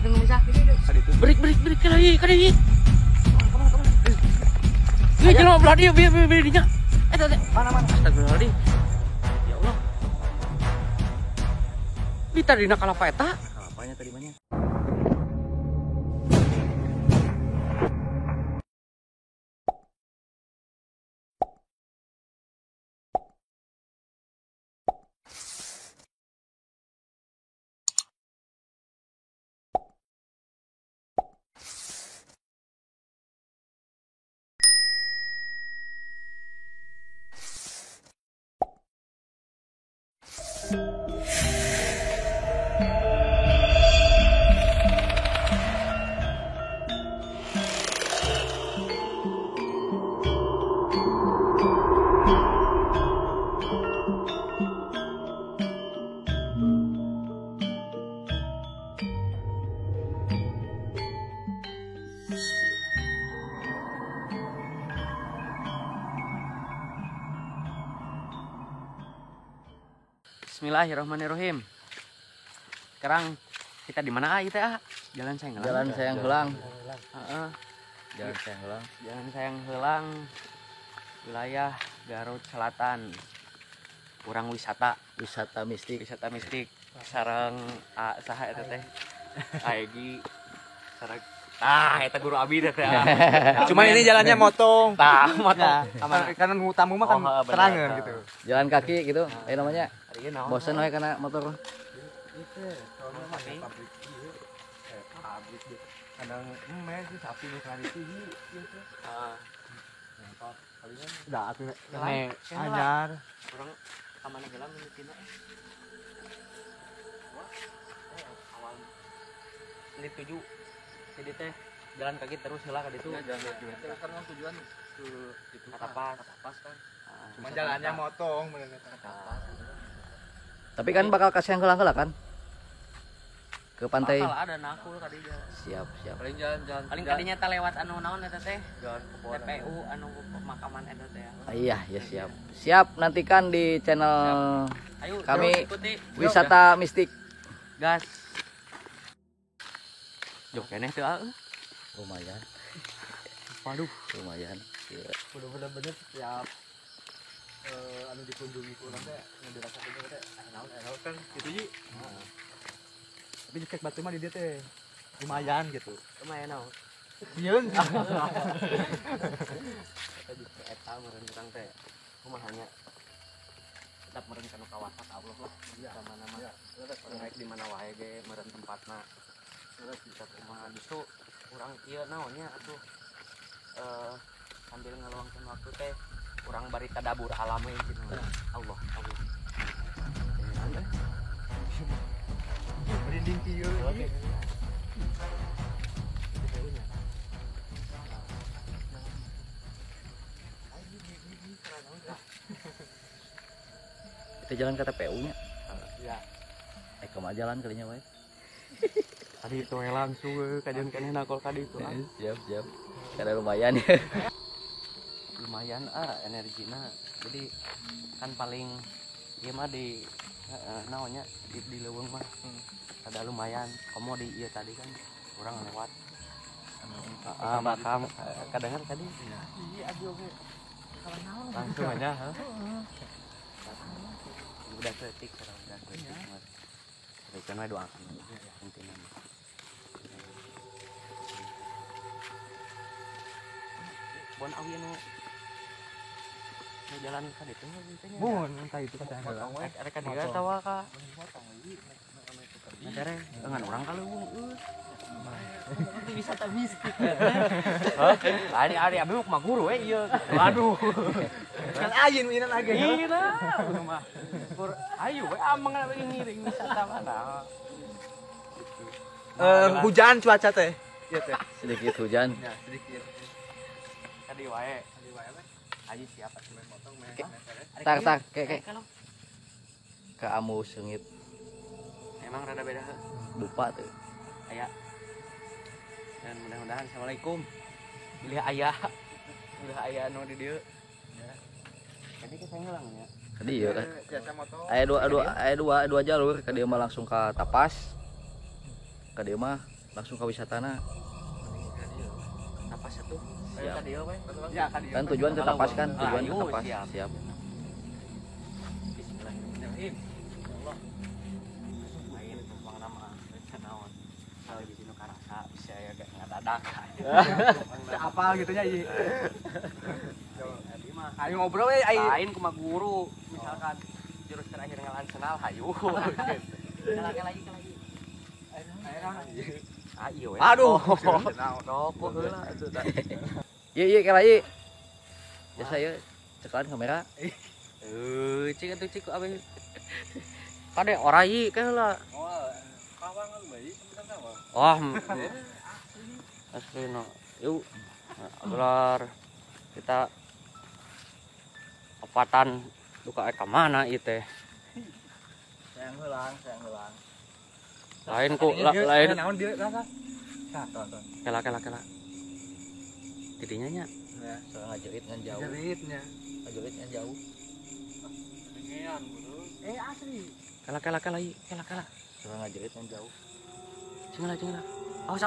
Indonesia. Break kali. Iya jelema belah dia biar dinya. Mana. Astagfirullahaladzim. Ya Allah. Ini tadi nak kalah peta. Apanya tadi banyak? Bismillahirrahmanirrahim. Sekarang kita di mana kita? Jalan Sayang Helang. Jalan Sayang Helang. Jalan Sayang Helang. Wilayah Garut Selatan. Urang wisata mistik. Sareng saha eta teh? Aegi. Sareng eta guru abi teh. Cuma ini jalannya motong. Motong. Karena tamu mah kan terangan gitu. Jalan kaki gitu. Namanya. Bosan we kana motor. Kadang sih sapi nu kana itu gitu. Udah atuh anyar. Urang ka mana heula mimitina. Awal ini 7. Jadi teh jalan kaki terus heula ka ditu. Jalan kaki. Terus kan tujuan ke itu Katapas kan. Cuma jalannya motong bener Katapas. Tapi kan bakal kasih yang helang kan? Ke pantai. Bakal ada nakul kadi jalan. Siap. Paling jalan. Paling kadinya teh lewat anu naon eta teh? TPU anu pemakaman eta teh. Iya, ya siap. Nantikan di channel Ayo, kami ikuti. Wisata Mistik. Gas. Jok keneh teh Lumayan. Waduh, lumayan. Iya. Udah bener-bener siap anu dikunjungi ku urang teh anu dirasakeun teh naon kan gitu ji. Tapi cek batu mah di dia teh lumayan gitu. lumayan naon. Sieun. Eta meureun urang teh kumaha nya. Tetap meureun kana kawasan Allah lah. Di mana-mana. Naik di mana wae ge meureun tempatna. Terus bisa kumaha justru urang ieu naonnya atuh sambil ngeluangkeun waktu teh urang bari tadabur alam we cenah. Allah. Merinding kieu. Kita jalan ke TPU-nya. Iya. Kemana jalan kalinya wae? Tadi itu langsung kajian keneh nakol kadi itu. Siap. Kada lumayan ya. Lumayan energina. Jadi kan paling ieu mah di naonnya di leuweung mah. Ada lumayan. Komo di ieu tadi kan urang lewat. Makam kadengar tadi. Iya aduh ge. Langsung aja, udah setik sekarang udah setik. Berikan we doakan intinya. Bon awi anu jalan ka ditu teh. Mun entah itu kata heula. Rek dia tawa ka. Dere dengan urang ka leuweung wisata mistik. Ari abi mah guru we ieu. Waduh. Kan ayeun minan age. Iya mah. Ayo we amang ngiring wisata mana. Hujan cuaca teh. Ieu teh. Sedikit hujan. Ya, sedikit. Tadi wae. Aji siapa sih motong Tak kek. Ke amu seungit. Emang rada beda Lupa tuh. aya. Dan mudah-mudahan assalamualaikum. Pilih aya. Udah aya anu di dieu. Ya. Jadi kita ngelang ya. Tadi ya kan. Jasa motor. Aya dua jalur, ka dieu mah langsung ka Tapas. Ka dieu mah langsung ke wisatana. Tapas satu. Siap. Tadi we. Ya kan Kan tujuan ke Tapas kan, Ah, tujuan ke ayo, Tapas. siap. Siap. Bismillahirrahmanirrahim. Ya Allah. Main kemang nama naon. Kalau di sini karasa bisa ya kayak ngadadak. apa gitunya i. Tadi mah Ayo ngobrol we ai. lain kuma guru misalkan jurus terakhir ngalan senal hayu. Lagi lagi. Ah iya we. Aduh. Rokok heula atuh tah. Iya kelai. Biasa ya cekelan kamera. Cik atuh cik abis. Kade orai kan lah. Oh, kawangan bayi sebenarnya mah. Wah. Asli no. Yuk. Agar kita opatan duka ka mana ieu teh. Sayang heulang. Lain ku lain Naon dia rasa? Nah, tonton. kela. Tidinya nya. Ya, Soal ngajerit ngan jauh. jeritnya. Ngajerit ngan jauh. Pengen, Bro. Asli. Kela. Soal ngajerit ngan jauh. Cingala. Awas.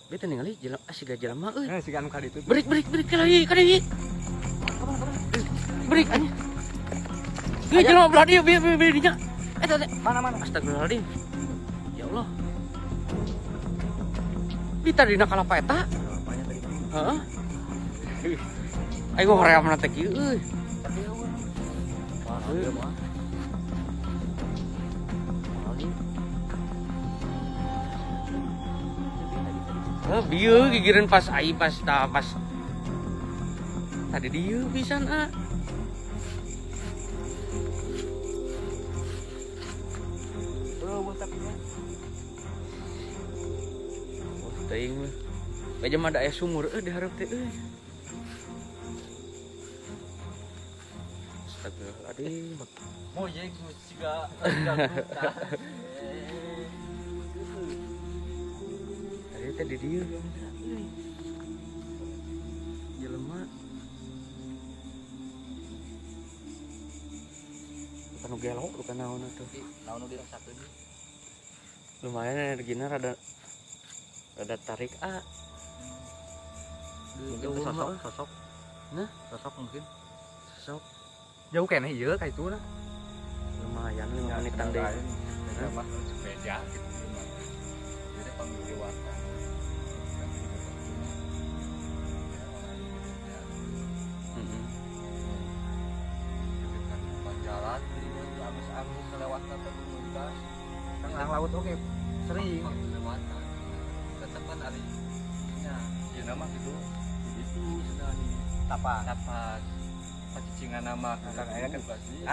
Beta ningali jelema asiga jelema euy. Nah, si anu ka ditu. Break kali. Break anjing. Ieu jelema belah dieu dinya. Eta teh. Mana? Astagfirullahaladzim. Ya Allah. Bita dina kalapa eta? Apanya tadi? Heeh. Ayo hoream na teh kieu euy. Wah, dia mah. Bieu gigireun pas tadi dieu pisan ah. Teuing mah. Bae mah da aya sumur dihareup teh euy. Astagfirullahaladzim. Mau jadi siga Tadi teh di dieu. Jelema. Bukan gelok, bukan naon atuh. naon nu dirasakeun. Lumayan energina rada tarik Mungkin Itu sosok. Nah? Sosok mungkin. Sok Jauh kene ieu ka itu lah. lumayan 5 menitan deh. Apa sepeda gitu. Jadi panggiwatan. Heeh. Jalan jadi abis lewat ke lintas. Tengah laut oke. Sering lewatan. Tetap kan ada ya nama gitu. Itu sudah di tapas. Pacicingan nama kan aya kan.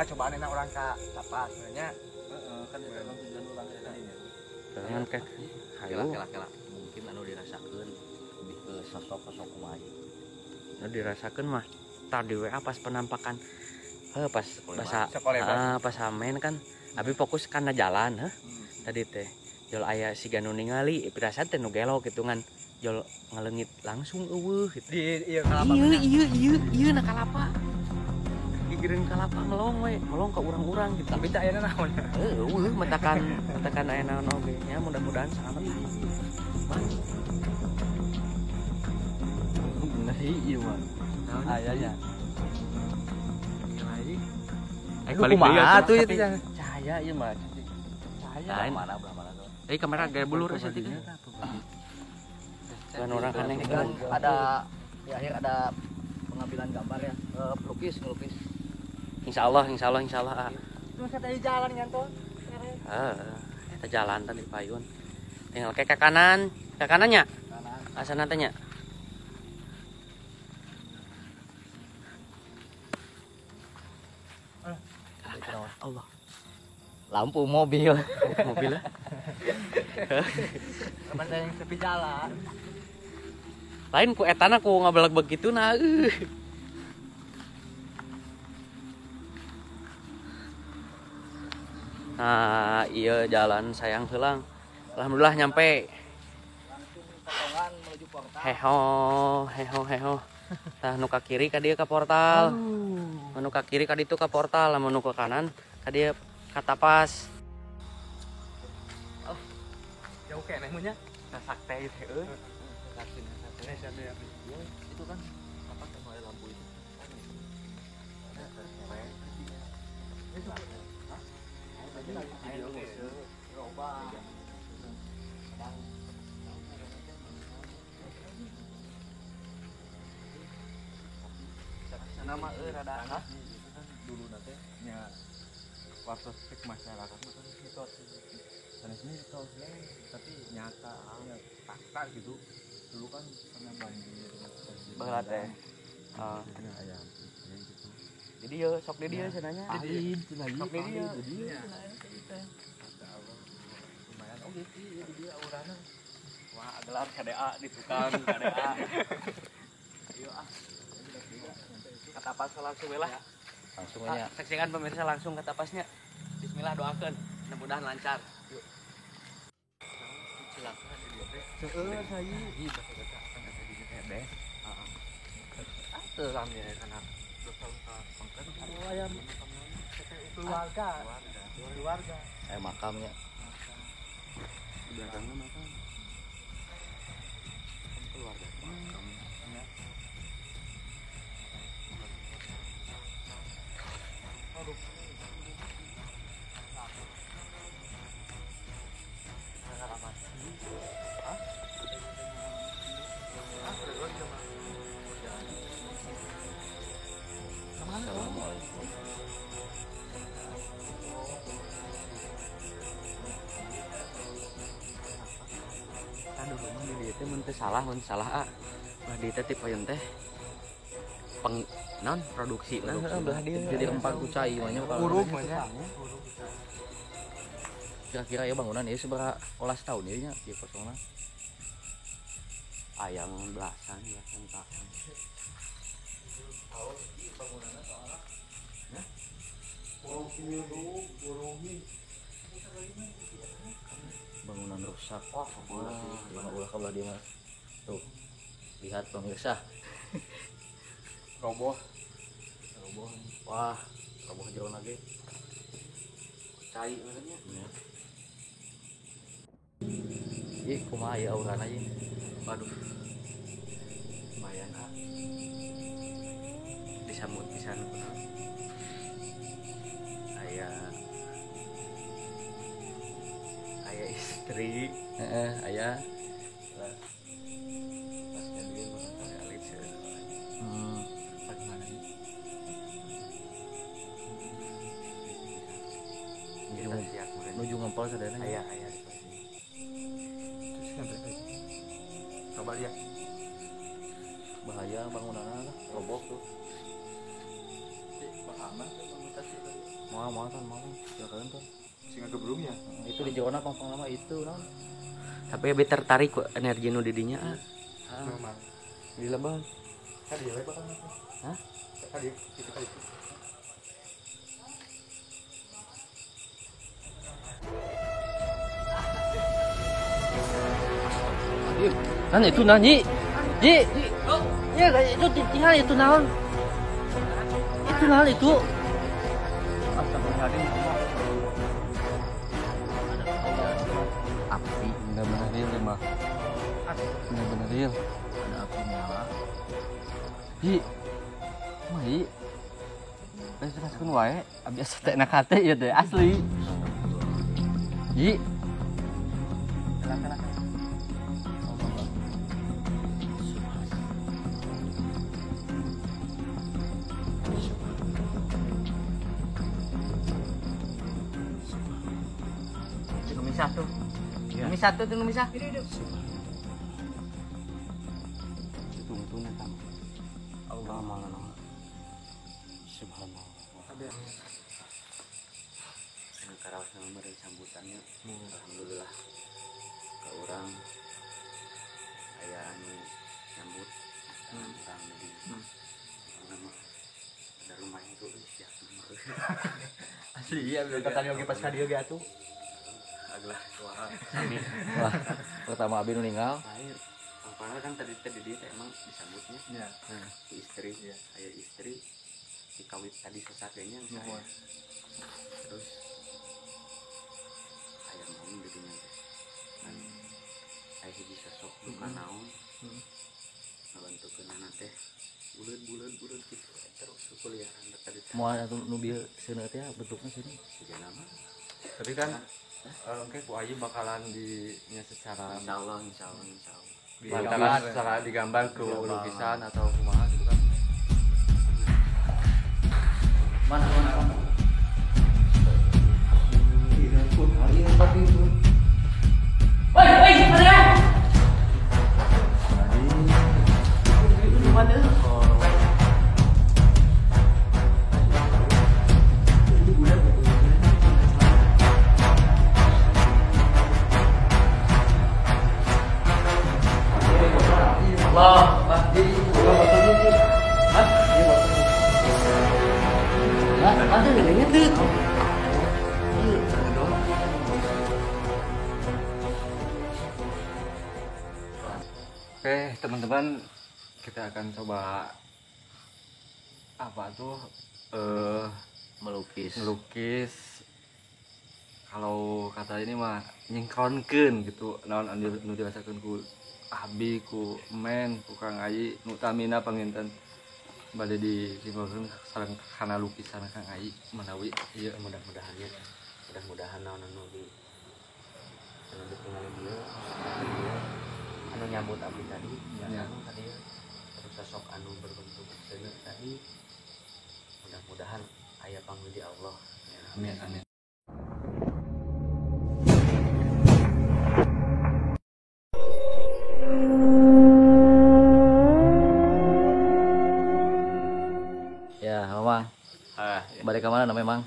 Cobaan enak orang ka tapas sebenarnya. Kan itu emang tujuan orang ka ini. Jangan kek. Hayu. Kela. Mungkin anu dirasakeun lebih ke sosok kumaha. Anu dirasakeun mah tadi WA pas penampakan. Pas basa Sekolah pas samen kan abi fokus kana jalan tadi teh jol aya siga nu ningali pirasa teh nu gelok gitu kan jol ngaleungit langsung eueuh gitu. di kalapa. Ieu na kalapa. Gigireun kalapa melong ka urang-urang gitu. Tapi tak aya naon. Eueuh mentakan aya naon oge nya mudah-mudahan selamat. Bener ieu mah. Ayanya. Ayo balik deui Kumaha tuh itu Cahaya ieu mah. Cahaya Lain. belah mana tuh. Kamera gaya bulur asa teh. Kan orang aneh Kan ada di akhir ada pengambilan gambar ya. Ngelukis. Insyaallah ah. Terus kata jalan ngantor. Kita jalan tadi payun. Tinggal ke kanannya. Kanan. Asana teh nya. Allah. Lampu mobil. Mobilnya. Teman saya yang sepi jalan. Lain ku etana ku ngabelag begitu nah. Nah, iya jalan sayang heulang. Alhamdulillah nyampe. Potongan menuju portal. Heho. Tah nu ka kiri ka dieu ka portal. Nu ka kiri ka ditu ka portal, lamun nu ka kanan ka dieu ka tapas. Oh. Jauh keneh mun nya. Sasak teh teh euy. Itu kan apa tuh lampu itu? Nama rada dulu nanti nya waktu spek masyarakat kan mitos sanes mitos tapi nyata fakta gitu dulu kan karena banjir baheula teh. kena ayam gitu Jadi yo sok di dieu cenanya. jadi Sok di dieu. lumayan oke sih jadi dia urana Wah, gelar KDA di tukang KDA. Ayo ah. Kata pas langsung we lah. Langsung aja. Saksikan pemirsa langsung kata pasnya. Bismillah doakeun, mudah-mudahan lancar. Yuk. Silakan di dieu teh. saya Ih, baca-baca akan ada di dieu teh bees. Heeh. Teu rame kana dosa-dosa pangkat ayam keluarga keluarga Makamnya. di belakangnya makam. Keluarga. Assalamualaikum. Aduh, di dieu teh mun teu salah ah. Ulah dieu teh ti payun teh peng non produksi nah belah dieu. Jadi empat kucai banyak urug banyak kira-kira ya bangunan ya seberapa olas tahun ya ieu kosongna. Ayam belasan tahun. Bangunan rusak. Wah, ulah kabelah dia mah. Tuh. Lihat pemirsa. roboh Wah, roboh jero lagi. Cai namanya. Ya. Ih, kumaha ya aurana ieu? Waduh. Lumayan ah. Disambut pisan kunaon. Aya istri. Heeh, aya. Lah. Pasnya dia mah alit seueur. Bagaimana nih? Kita siap meureun. Nuju ngempel sadana. Aya. terus sampai coba lihat Bahaya bangunanna lah, roboh tuh. aman tuh komunitasnya Moal kan. Ya kan tuh. singa gebrungnya Itu di Jona pangpang lama itu non. Tapi lebih tertarik kok energi nu di dinya ah. normal Di Lebon. tadi ya lebar kan Hah? tadi itu tadi Kan itu nani? Ji. Ya itu tinggal itu naon? Itu naon itu? astagfirullahaladzim Api. benar-benar real mah benar-benar real Ada api nyala. hi mai jelaskeun wae biasa teh enak hate ieu teh asli hi Numisah tuh. Numisah tuh numisah. tungtungna tang Allah maha subhanallah. Karaos nama meureun sambutannya. Alhamdulillah. Ka urang aya anu nyambut urang di nama ada rumah itu ya. asli iya tadi oge pas ka dieu ge atuh Aglah wah. Wah, pertama abi nu ninggal. Lain. padahal kan tadi dia emang disambutnya ya ke istri Iya. saya istri si kawit tadi sesakanya saya terus ayam mau jadinya kan saya hiji sosok bukan naon ngebantukeun anak teh bulat gitu terus kuliahan tadi Moal atuh nu bieu seuneu teh bentukna sini. tiga nama tapi kan oke Bu Ayi bakalan dinya secara insyaallah digambar secara digambar ke lukisan atau kumaha gitu kan. Mana? Oke teman-teman, kita akan coba apa tuh melukis. Kalau kata ini mah nyengkronkeun gitu, naon anu dirasakeun ku abi, ku men, ku Kang Ayi, nu tamina panginten bade disimbolkeun sareng kana lukisan Kang Ayi menawi ieu mudah-mudahan naon anu ditinggalin dia anu nyambut abdi tadi Ya. anu tadi terus sosok anu berbentuk seueur tadi mudah-mudahan aya pangudi Allah ya. amin amin. Ya, Mamang. Ya. Balik ke mana namanya, Mang?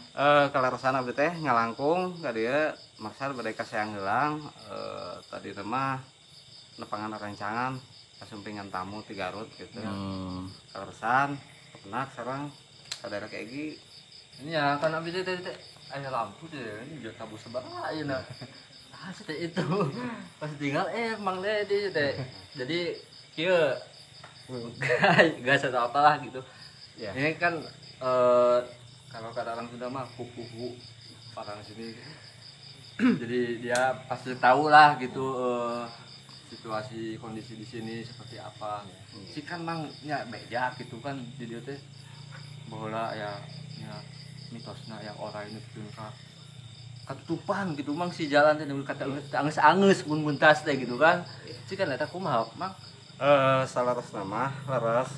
Kaleresan abdi teh ngalangkung ka dieu maksar bade kaseang heulang tadi teh mah nepangan rancangan kasumpingan tamu ti Garut gitu. Kaleresan kepenak sareng sadara kayak gini. Ini ya kan abdi teh aya lampu teh ini jeung tabu sebelah ayeuna. Ah, itu. Pas tinggal Mang Dedi teh. Jadi kieu gak ada apalah gitu. Ya. Ini kan kalau kata orang Sunda mah kuku orang sini. Jadi dia pasti tahu lah gitu situasi kondisi di sini seperti apa. Si kan mang nya beda gitu kan di dia teh bola ya mitosna yang orang ini tuh ketutupan gitu mang si jalan teh kata angeus-angeus mun muntas teh gitu kan. Si kan eta kumaha mang? Salaras nama laras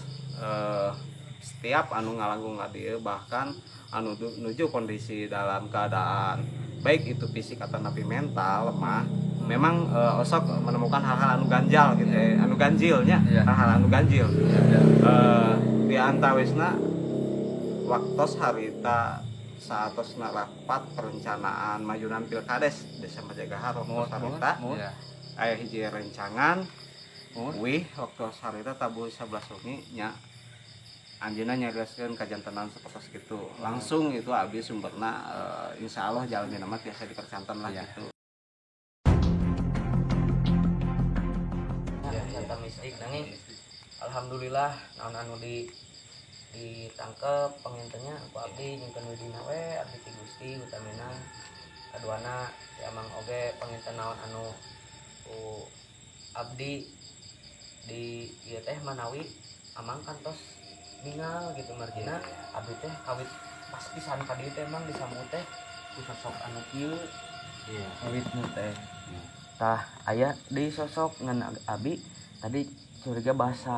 setiap anu ngalanggung dia bahkan anu nuju kondisi dalam keadaan baik itu fisik atau napi mental lemah memang osok menemukan hal-hal anu ganjal gitu anu ganjilnya hal-hal anu ganjil di antawisna waktos harita saatosna rapat perencanaan majunan pilkades Desember Jagahar waktos harita aya hiji rencangan wih waktu harita tabu 11 wengi nya anjeunna nyarioskeun kajantenan sapertos kitu. Langsung itu abdi sumberna insyaallah jalannya mah tiasa dipercanten lah gitu. Ya, santan mistik nanging alhamdulillah naon anu ditangkep pengintennya ku abdi nyimpen widina we abdi ti Gusti utamina kaduana ya Mang oge penginten naon anu ku abdi di ieu teh manawi amang kantos ningal gitu margina abdi teh kawit pas pisan ka dieu teh emang disambut teh ku sosok anu kieu iya kawit nu teh tah aya di sosok ngan abi tadi curiga bahasa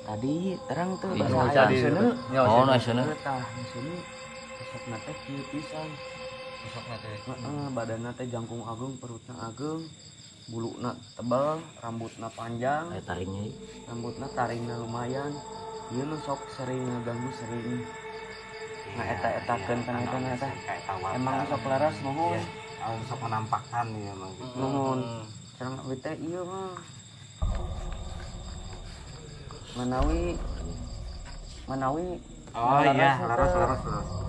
tadi terang tuh bahasa aya seuneu Oh, nasional. tah seuneu sosokna teh kieu pisan Sosokna teh badanna teh jangkung agung perutna agung buluna tebal rambutna panjang Aya taringnya. rambutna taringna lumayan ieu nu sok sering ngaganggu sering ngaeta-etakeun kana eta emang sok laras nuhun sok menampakkan ya emang gitu. nuhun sareng abdi teh ieu mah manawi Oh iya, laras.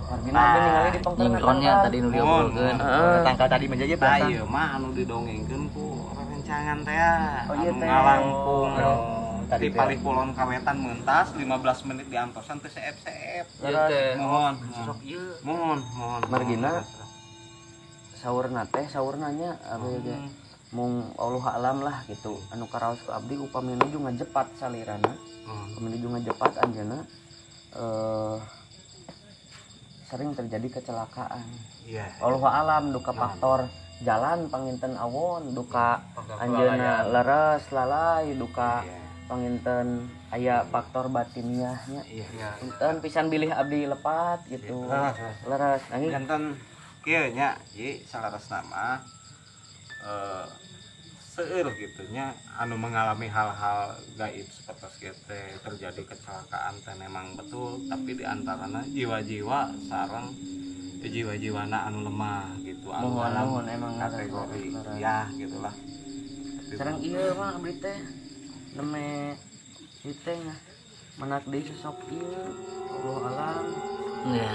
Margina abdi ningali di pangkalan Nyingkronnya tadi nu diobrolkeun. tangka tadi menjadi Tah ieu mah anu didongengkeun ku rerencangan teh Oh, iya, anu teh. ngalangkung tadi di teh. palih kulon kawetan meuntas 15 menit diantosan teh seep-seep. Ieu teh Mohon. sok ieu. Mohon. Margina saurna nya abdi ge mung Allah alam lah gitu anu karaos ku abdi upami nuju ngajepat salirana upami nuju ngajepat anjeunna sering terjadi kecelakaan. Iya. Allah alam duka faktor jalan panginten awon duka anjeunna leres lalai duka panginten aya faktor batiniahnya. Iya. Punten pisan bilih abdi lepat gitu. Leres nanging Janten kieu nya ieu salaresna mah seueur gitu nya anu mengalami hal-hal gaib seperti kitu terjadi kecelakaan teh memang betul tapi diantaranya jiwa-jiwa sareng jiwa-jiwana anu lemah gitu anu dalam mohon emang kategori ya gitulah. sareng ieu mah abdi teh neme ieu teh menak deui sosok ieu Allah alam. Ya.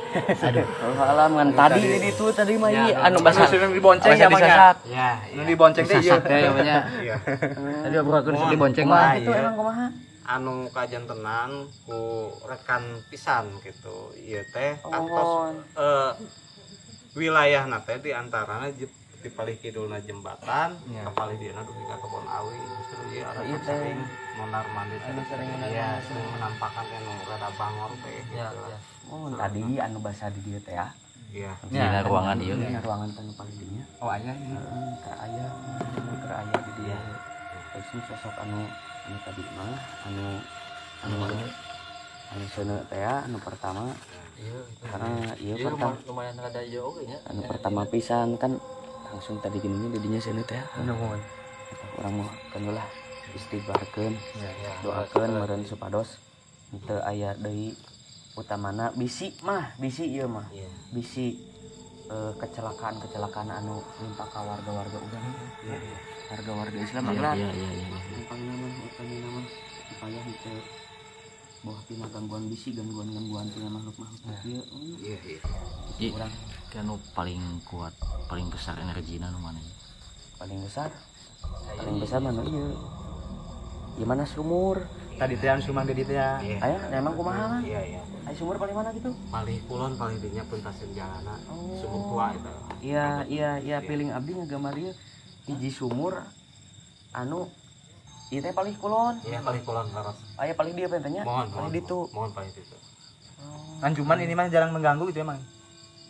Allah alam ngan tadi di ditu tadi mah ieu anu Anu basa sering dibonceng ya Mang ya. disasak. Ya, Nu dibonceng teh ieu. Sasak teh namanya. iya. Tadi obrolkeun sok dibonceng Kumaha mah. gitu emang kumaha? Anu kajantenan ku rekan pisan gitu ieu teh kantos Oh. wilayahna teh diantaranya di palih kidulna jembatan Ya. ka palih dieuna dugi ka kebon awi justru ieu ada Ieu teh. sering mondar mandir Anu sering mondar ya mandir. sering menampakkan anu rada bangor teh Ya, gitu lah. ya. Oh tadi anu basa di dieu teh ya. Iya. Dina ruangan ieu. Ini ruangan tanu paling dinya. Oh aya ini. Keur aya di dia. Terus sosok anu tadi mah anu seuneu teh ya anu pertama Ieu. karena ieu Ieu pertama lumayan rada ieu oge nya. anu pertama pisan kan langsung tadi gini di dinya seuneu teh ya. Nuhun. Urang mah kan ulah istighfarkeun Ya, ya. doakeun meureun supados teu aya deui utamana bisi ieu mah Iya. bisi kecelakaan anu nimpa ka warga-warga urang Iya. warga-warga Islam Iya, adalah iya, iya, iya. numpang nama supaya henteu boh tina gangguan bisi gangguan tina makhluk-makhluk ieu Iya, iya. Iya. urang Kan nu paling kuat, paling besar energina nu mana ieu? paling besar mana ieu gimana sumur Tadi teh anu sumang di teh ya. Iya. aya emang kumaha mah Iya, iya. aya sumur paling mana gitu Palih kulon palih dinya puntaseun jalana Oh. sumur tua eta. iya piling abdi ngagambar ieu hiji sumur anu ieu teh palih kulon Iya, palih kulon laras. aya palih dia pentenya Mohon, palih mohon. ditu Mohon palih ditu. Kan cuman ini mah jarang mengganggu gitu emang.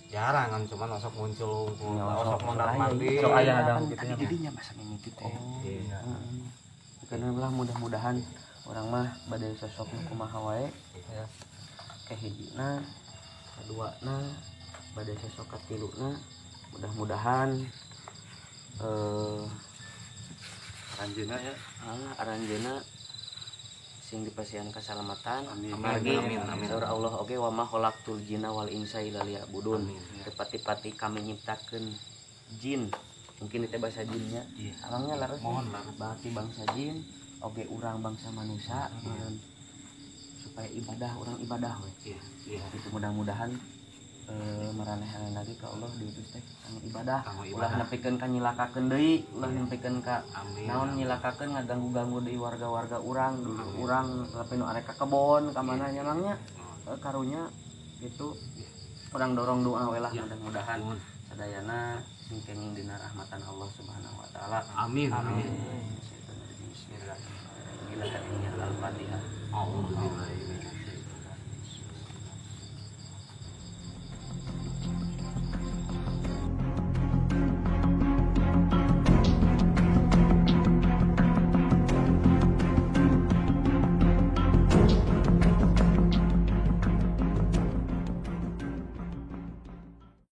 Jarang kan cuman osok muncul, osok mondar aya mandir. Sok aya ada kan gitu tadi nya. didinya masa mimiti teh Iya. karena lah mudah-mudahan orang mah badai sosok kumaha wae Ya. kahijina kaduana badai sosok katiluna mudah-mudahan Anjeunna ya. aranjeuna sing dipasihan keselamatan Amin. margi Amin, amin. saur Allah oge wa ma khalaqtul jinna wal insa illa liya'budun tepati-pati kami nyiptakeun jin mungkin itu bahasa jinnya Iya. amangnya laras Mohon laras. berarti bangsa jin oge urang bangsa manusia supaya orang ibadah we. Iya, iya. Itu mudah-mudahan maranehna lagi ka Allah diutus teh kanggo ibadah Kanggo ulah ibadah. nepikeun ka nyilakakeun deui ulah nepikeun ka Amin. naon nyilakakeun ngaganggu-ganggu deui warga-warga urang dulu urang tapi nu arek ka kebon ka mana nya mangnya karunya gitu urang dorong doa we lah mudah-mudahan Mohon. sadayana sing kenging dina rahmatan Allah Subhanahu wa taala. Amin. Amin. Bismillahirrahmanirrahim. Al-Fatihah. Alhamdulillah.